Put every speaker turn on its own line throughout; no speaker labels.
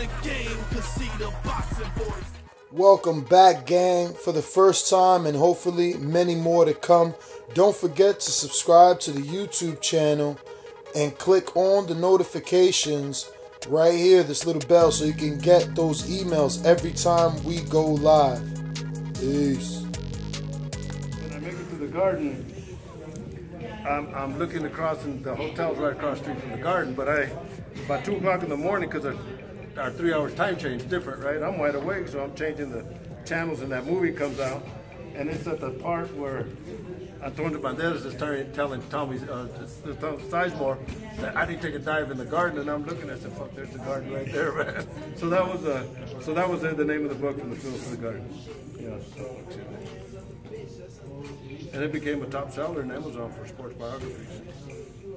the game, cause see the boxing voice.
Welcome back, gang, for the first time and hopefully many more to come. Don't forget to subscribe to the YouTube channel and click on the notifications right here, this little bell, so you can get those emails every time we go live. Peace.
When I make it to the garden, I'm looking across, and the hotel's right across the street from the garden, but about 2 o'clock in the morning, because our 3 hours time change is different, right? I'm wide awake, so I'm changing the channels, and that movie comes out, and it's at the part where Antonio Banderas is telling Tommy Sizemore that I need to take a dive in the garden, and I'm looking, I said, fuck, there's the garden right there, man. So that was the name of the book, From the Fields to the Garden. Yeah. And it became a top seller in Amazon for sports biographies.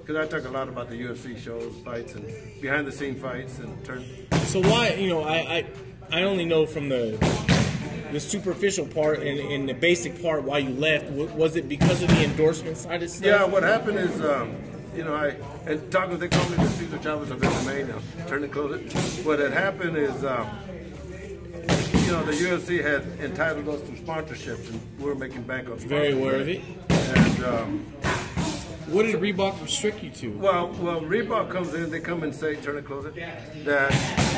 Because I talk a lot about the UFC shows, fights, and behind-the-scene fights, and
So why, I only know from the superficial part and the basic part why you left. Was it because of the endorsement side of stuff?
Yeah, what happened is, they call me the Cesar Chavez of MMA now. Turn and close it. What had happened is, the UFC had entitled us to sponsorships, and we were making bank on sponsorships.
Very aware of it.
And
what did Reebok restrict you to?
Well, Reebok comes in, they come and say, turn and close it, that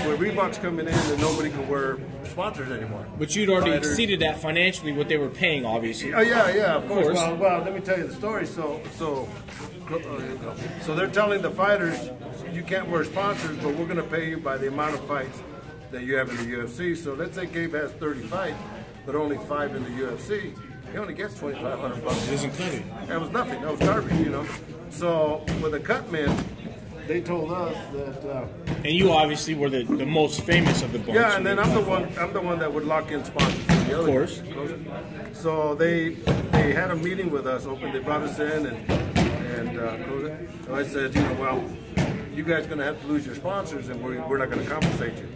when Reebok's coming in, that nobody can wear sponsors anymore.
But you'd already exceeded that financially, what they were paying, obviously.
Oh yeah, of course. Well, let me tell you the story. So they're telling the fighters, you can't wear sponsors, but we're going to pay you by the amount of fights that you have in the UFC. So let's say Gabe has 30 fights, but only 5 in the UFC. He only gets $2,500.
It doesn't cut it.
That was nothing. That was garbage, So with the cut men, they told us that.
And you obviously were the most famous of the bunch.
Yeah, and then I'm the one that would lock in sponsors.
Of course.
So they had a meeting with us. They brought us in and so I said, well, you guys are going to have to lose your sponsors, and we're not going to compensate you.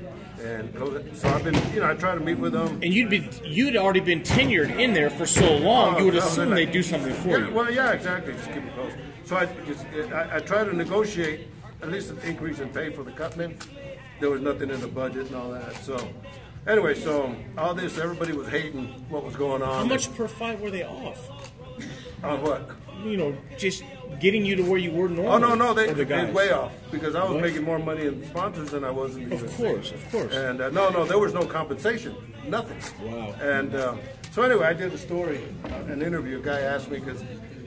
And so I've been, I try to meet with them. And
you'd already been tenured in there for so long, you would assume they'd do something for you.
Well, yeah, exactly. Just keep it close. So I try to negotiate at least an increase in pay for the cutmen. There was nothing in the budget and all that. So anyway, so all this, everybody was hating what was going on.
How much per fight were they off?
On what?
Just getting you to where you were normally.
Oh, no, they way off, because I was making more money in sponsors than I was in the UFC.
Of course.
And no, there was no compensation, nothing.
Wow.
And so anyway, I did a story, an interview. A guy asked me, because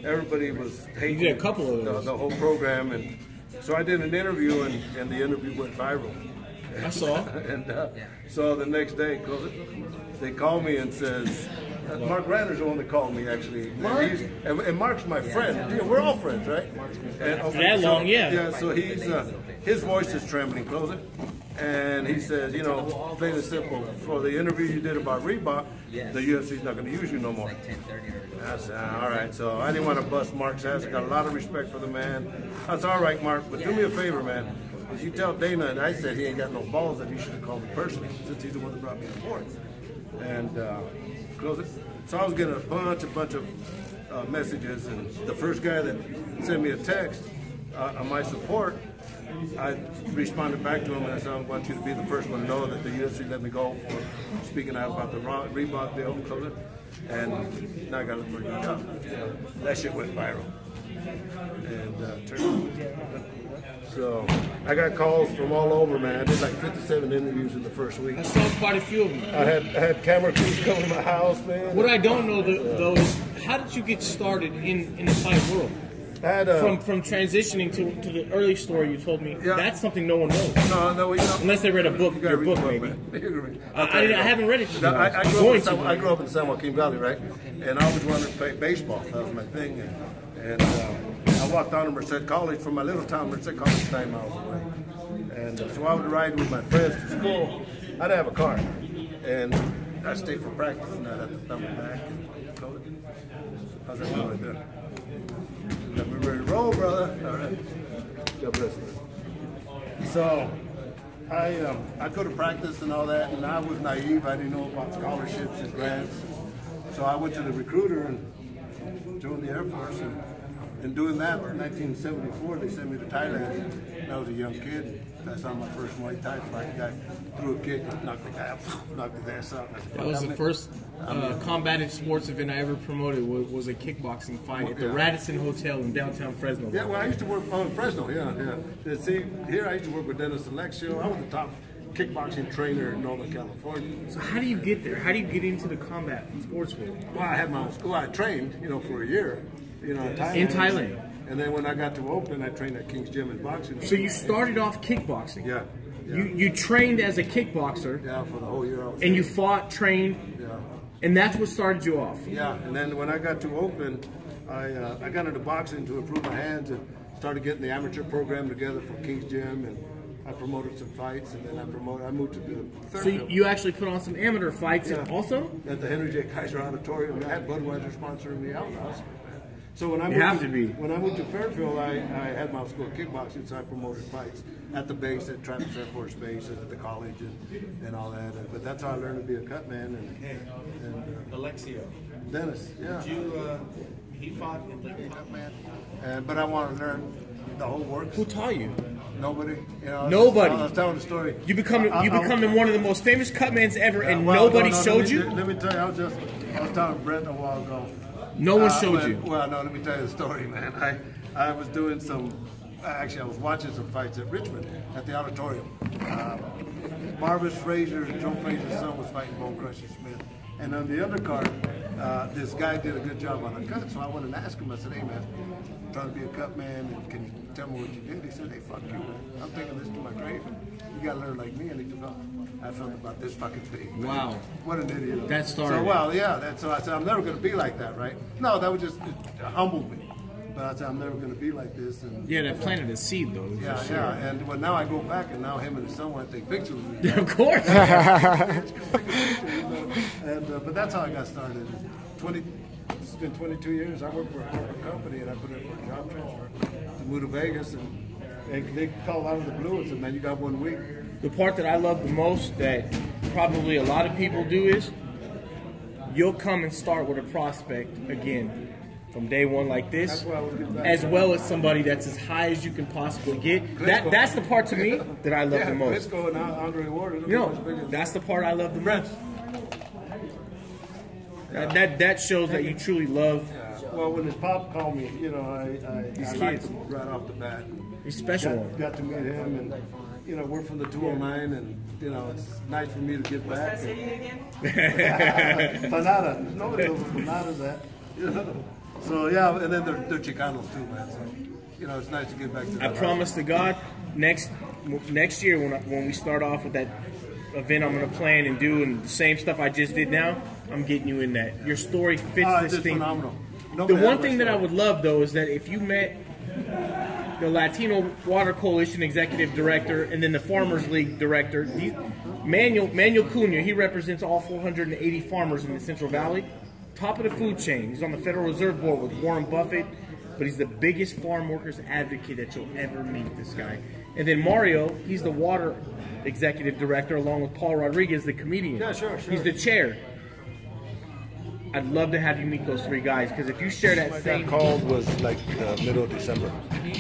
everybody was hating
you did a couple of those.
The whole program, and so I did an interview, and the interview went viral.
I saw.
And so the next day, they called me and says, Mark Ranner's the one that called me, actually.
Mark?
And Mark's my friend. We're all friends, right? And, Yeah, so his voice is trembling. Close it. And he says, plain and simple, for the interview you did about Reebok, the UFC's not going to use you no more. I said, all right. So I didn't want to bust Mark's ass. I got a lot of respect for the man. I said, all right, Mark, but do me a favor, man. If you tell Dana, and I said he ain't got no balls, that he should have called me personally, since he's the one that brought me to court. And close it. So I was getting a bunch of messages, and the first guy that sent me a text on my support, I responded back to him and I said, I want you to be the first one to know that the UFC let me go for speaking out about the Reebok deal. Close it. And now I got to look for a job. That shit went viral. And so I got calls from all over, man. I did like 57 interviews in the first week.
I saw quite a few of them.
I had camera crews coming to my house, man.
What I don't know though is, how did you get started in the fight world? From transitioning to the early story you told me, that's something no one knows.
No,
unless they read a book, your book maybe. I haven't read it yet.
I grew up in San Joaquin Valley, right? And I always wanted to play baseball. That was my thing. And I walked down to Merced College from my little town. Merced College is 9 miles away. And so I would ride with my friends to school. I didn't have a car. And I stayed for practice, and I'd have to thumb it back and call it. How's that going right there? We're ready to roll, brother. All right. God bless you. So I go to practice and all that, and I was naive. I didn't know about scholarships and grants. So I went to the recruiter and joined the Air Force. And doing that in 1974, they sent me to Thailand. And I was a young kid. I saw my first Muay Thai fight. Guy threw a kick, knocked the guy up, knocked his ass out.
That was the first combative sports event I ever promoted. Was a kickboxing fight at the Radisson Hotel in downtown Fresno.
Yeah, well, I used to work in Fresno. Yeah. See, here I used to work with Dennis Alexio. I was the top kickboxing trainer in Northern California.
So how do you get there? How do you get into the combat sports world?
Well, I had my own school. I trained, for a year, in Thailand.
In Thailand.
And then when I got to Oakland, I trained at King's Gym in boxing.
So you started off kickboxing?
Yeah.
You trained as a kickboxer.
Yeah, for the whole year.
And you fought, trained.
Yeah.
And that's what started you off.
Yeah. And then when I got to Oakland, I got into boxing to improve my hands and started getting the amateur program together for King's Gym, and I promoted some fights, and then I moved to the third.
So you actually put on some amateur fights also?
At the Henry J. Kaiser Auditorium. I had Budweiser sponsoring me out. So when I moved to Fairfield, I had my school of kickboxing, so I promoted fights at the base, at Travis Air Force Base, and at the college, and all that. But that's how I learned to be a cut man. And
Alexio.
Dennis, yeah.
Did he fought in the cut man?
But I want to learn the whole works.
Who taught you?
Nobody.
Nobody.
I was telling the story.
You become one of the most famous cutmans ever, and nobody showed you?
Let me tell you, I was telling Brett a while ago.
No one showed you?
Well, no, let me tell you the story, man. I was doing I was watching some fights at Richmond at the auditorium. Marvis Frazier, Joe Frazier's son, was fighting Bone Crusher Smith. And on the undercard, this guy did a good job on the cut, so I went and asked him. I said, "Hey, man, I'm trying to be a cut man, and can you tell me what you did?" He said, "Hey, fuck you, man. I'm taking this to my grave, and you gotta learn like me." And he took off. I felt about this fucking thing. Man.
Wow.
What an idiot.
That started.
So, well, yeah, so I said, I'm never going to be like that, right? No, that was just, it humbled me. But I said, I'm never going to be like this. And
yeah, that planted a seed, though.
Yeah,
for sure.
yeah. And now I go back, and now him and his son want to take pictures with me.
Of course.
But that's how I got started. It's been 22 years. I worked for a corporate company, and I put in for a job transfer to move to Vegas. And they called out of the blue and said, "Man, you got 1 week."
The part that I love the most that probably a lot of people do is you'll come and start with a prospect again from day one like this, as well as somebody that's as high as you can possibly get. That's the part to me that I love the most.
And Andre Ward,
that's the part I love the most. That shows that you truly love.
Well, when his pop called me, I liked him right off the bat.
He's special.
Got to meet him, and we're from the 209, and it's nice for me to get back. Panada, nobody knows what Panada is at. So yeah, and then they're Chicanos too, man. So it's nice to get back to that.
I promise to God, next year when we start off with that event I'm going to plan and do, and the same stuff I just did now, I'm getting you in that. Your story fits this thing.
Phenomenal.
The one thing that I would love, though, is that if you met the Latino Water Coalition Executive Director and then the Farmers League Director, Manuel Cunha, he represents all 480 farmers in the Central Valley. Top of the food chain. He's on the Federal Reserve Board with Warren Buffett, but he's the biggest farm workers advocate that you'll ever meet, this guy. And then Mario, he's the Water Executive Director, along with Paul Rodriguez, the comedian.
Yeah, sure.
He's the chair. I'd love to have you meet those three guys, because if you share that same...
call was like the middle of December,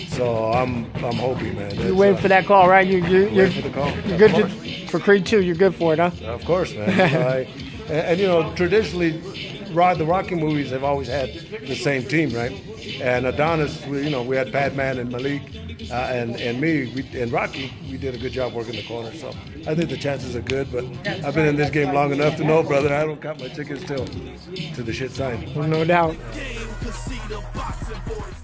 so I'm hoping, man.
You're waiting for that call, right? You're
waiting for the call.
You're good for Creed 2. You're good for it, huh?
Of course, man. And traditionally, the Rocky movies have always had the same team, right? And Adonis, we had Padman and Malik, and me, and Rocky. We did a good job working the corner, so I think the chances are good. But I've been in this game long enough to know, brother, I don't count my chickens till the shit sign.
No doubt.
Game, 'cause see the boxing voice.